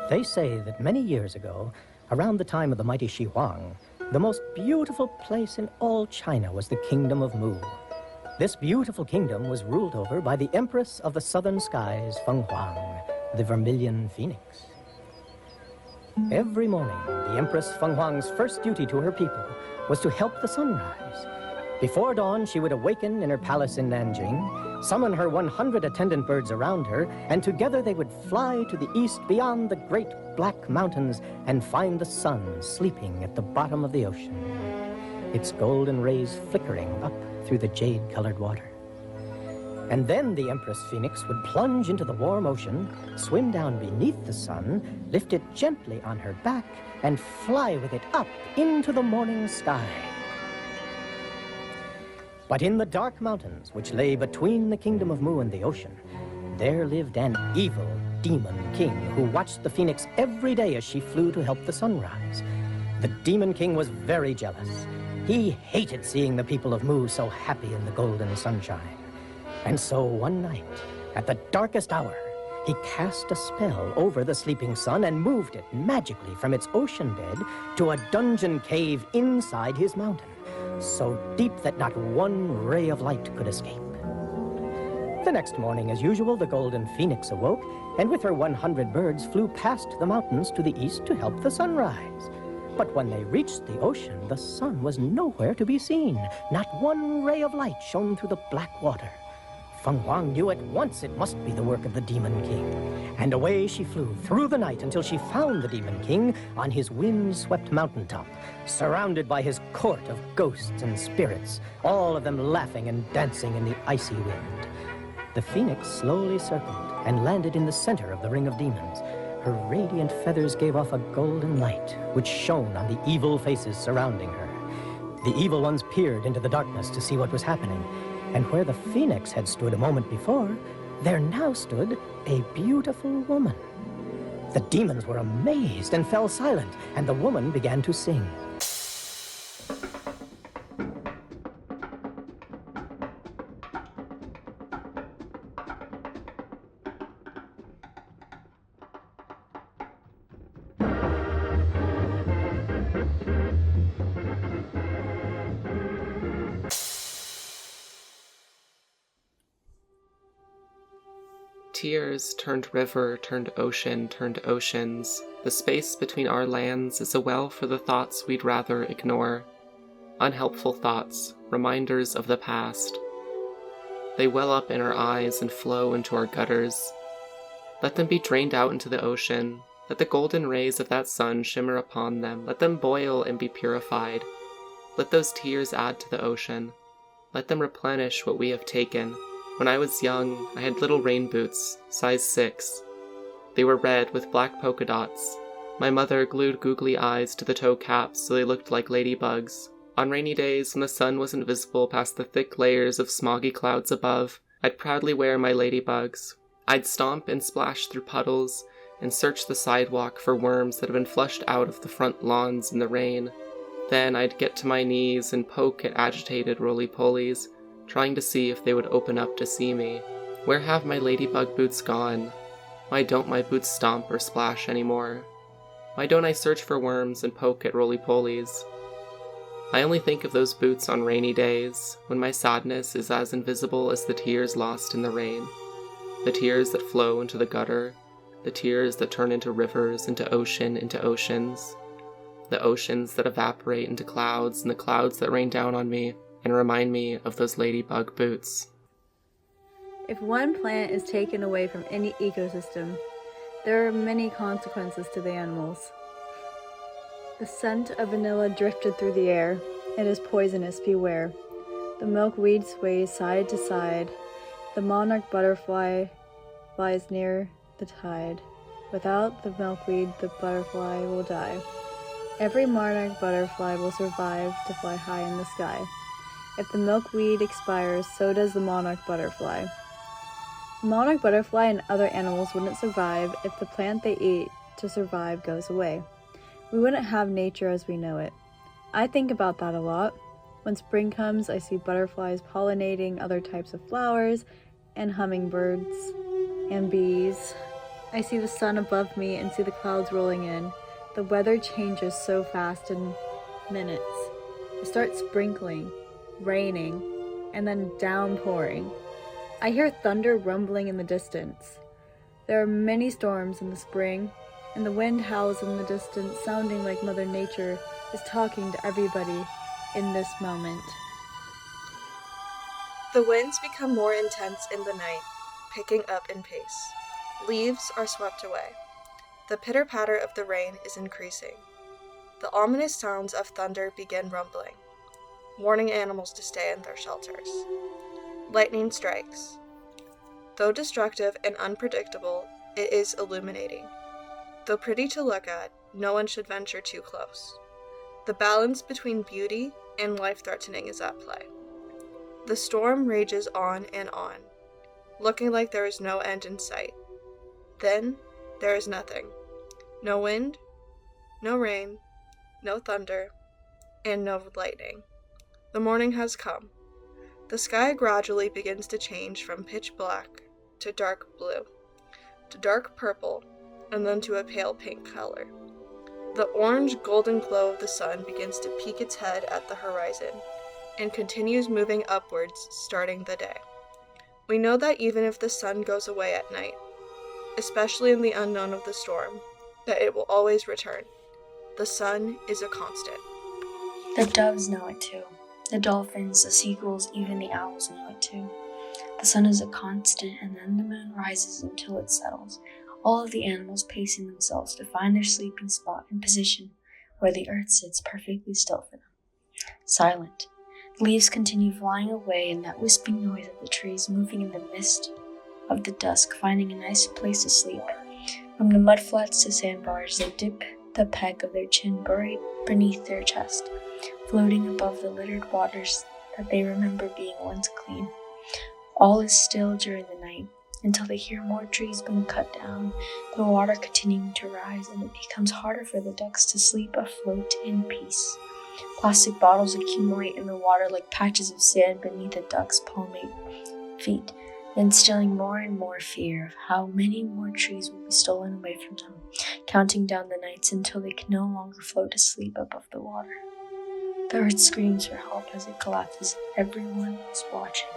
They say that many years ago, around the time of the mighty Shi Huang, the most beautiful place in all China was the kingdom of Mu. This beautiful kingdom was ruled over by the Empress of the Southern Skies, Feng Huang, the Vermilion Phoenix. Every morning, the Empress Feng Huang's first duty to her people was to help the sun rise. Before dawn, she would awaken in her palace in Nanjing, summon her 100 attendant birds around her, and together they would fly to the east beyond the great black mountains and find the sun sleeping at the bottom of the ocean, its golden rays flickering up through the jade-colored water. And then the Empress Phoenix would plunge into the warm ocean, swim down beneath the sun, lift it gently on her back, and fly with it up into the morning sky. But in the dark mountains, which lay between the kingdom of Mu and the ocean, there lived an evil demon king who watched the phoenix every day as she flew to help the sunrise. The demon king was very jealous. He hated seeing the people of Mu so happy in the golden sunshine. And so one night, at the darkest hour, he cast a spell over the sleeping sun and moved it magically from its ocean bed to a dungeon cave inside his mountain, so deep that not one ray of light could escape. The next morning, as usual, the golden phoenix awoke, and with her 100 birds flew past the mountains to the east to help the sunrise. But when they reached the ocean, the sun was nowhere to be seen. Not one ray of light shone through the black water. Feng Huang knew at once it must be the work of the Demon King. And away she flew through the night until she found the Demon King on his wind-swept mountaintop, surrounded by his court of ghosts and spirits, all of them laughing and dancing in the icy wind. The phoenix slowly circled and landed in the center of the ring of demons. Her radiant feathers gave off a golden light, which shone on the evil faces surrounding her. The evil ones peered into the darkness to see what was happening, and where the phoenix had stood a moment before, there now stood a beautiful woman. The demons were amazed and fell silent, and the woman began to sing. Tears turned river, turned ocean, turned oceans. The space between our lands is a well for the thoughts we'd rather ignore. Unhelpful thoughts, reminders of the past. They well up in our eyes and flow into our gutters. Let them be drained out into the ocean. Let the golden rays of that sun shimmer upon them. Let them boil and be purified. Let those tears add to the ocean. Let them replenish what we have taken. When I was young, I had little rain boots, size 6. They were red with black polka dots. My mother glued googly eyes to the toe caps so they looked like ladybugs. On rainy days, when the sun wasn't visible past the thick layers of smoggy clouds above, I'd proudly wear my ladybugs. I'd stomp and splash through puddles and search the sidewalk for worms that had been flushed out of the front lawns in the rain. Then I'd get to my knees and poke at agitated roly-polies, trying to see if they would open up to see me. Where have my ladybug boots gone? Why don't my boots stomp or splash anymore? Why don't I search for worms and poke at roly-polies? I only think of those boots on rainy days, when my sadness is as invisible as the tears lost in the rain. The tears that flow into the gutter, the tears that turn into rivers, into oceans. The oceans that evaporate into clouds, and the clouds that rain down on me and remind me of those ladybug boots. If one plant is taken away from any ecosystem, there are many consequences to the animals. The scent of vanilla drifted through the air. It is poisonous, beware. The milkweed sways side to side. The monarch butterfly flies near the tide. Without the milkweed, the butterfly will die. Every monarch butterfly will survive to fly high in the sky. If the milkweed expires, so does the monarch butterfly. The monarch butterfly and other animals wouldn't survive if the plant they eat to survive goes away. We wouldn't have nature as we know it. I think about that a lot. When spring comes, I see butterflies pollinating other types of flowers, and hummingbirds, and bees. I see the sun above me and see the clouds rolling in. The weather changes so fast in minutes. It starts sprinkling, raining, and then downpouring. I hear thunder rumbling in the distance. There are many storms in the spring, and the wind howls in the distance, sounding like Mother Nature is talking to everybody in this moment. The winds become more intense in the night, picking up in pace. Leaves are swept away. The pitter-patter of the rain is increasing. The ominous sounds of thunder begin rumbling, warning animals to stay in their shelters. Lightning strikes. Though destructive and unpredictable, it is illuminating. Though pretty to look at, no one should venture too close. The balance between beauty and life-threatening is at play. The storm rages on and on, looking like there is no end in sight. Then, there is nothing. No wind, no rain, no thunder, and no lightning. The morning has come. The sky gradually begins to change from pitch black to dark blue, to dark purple, and then to a pale pink color. The orange golden glow of the sun begins to peek its head at the horizon, and continues moving upwards, starting the day. We know that even if the sun goes away at night, especially in the unknown of the storm, that it will always return. The sun is a constant. The doves know it too. The dolphins, the seagulls, even the owls know it too. The sun is a constant, and then the moon rises until it settles, all of the animals pacing themselves to find their sleeping spot and position where the earth sits perfectly still for them. Silent. The leaves continue flying away, and that wisping noise of the trees moving in the mist of the dusk, finding a nice place to sleep. From the mudflats to sandbars, they dip the peg of their chin buried beneath their chest, floating above the littered waters that they remember being once clean. All is still during the night, until they hear more trees being cut down, the water continuing to rise, and it becomes harder for the ducks to sleep afloat in peace. Plastic bottles accumulate in the water like patches of sand beneath the ducks' palmate feet, instilling more and more fear of how many more trees will be stolen away from them, counting down the nights until they can no longer float to sleep above the water. The earth screams for help as it collapses. Everyone is watching.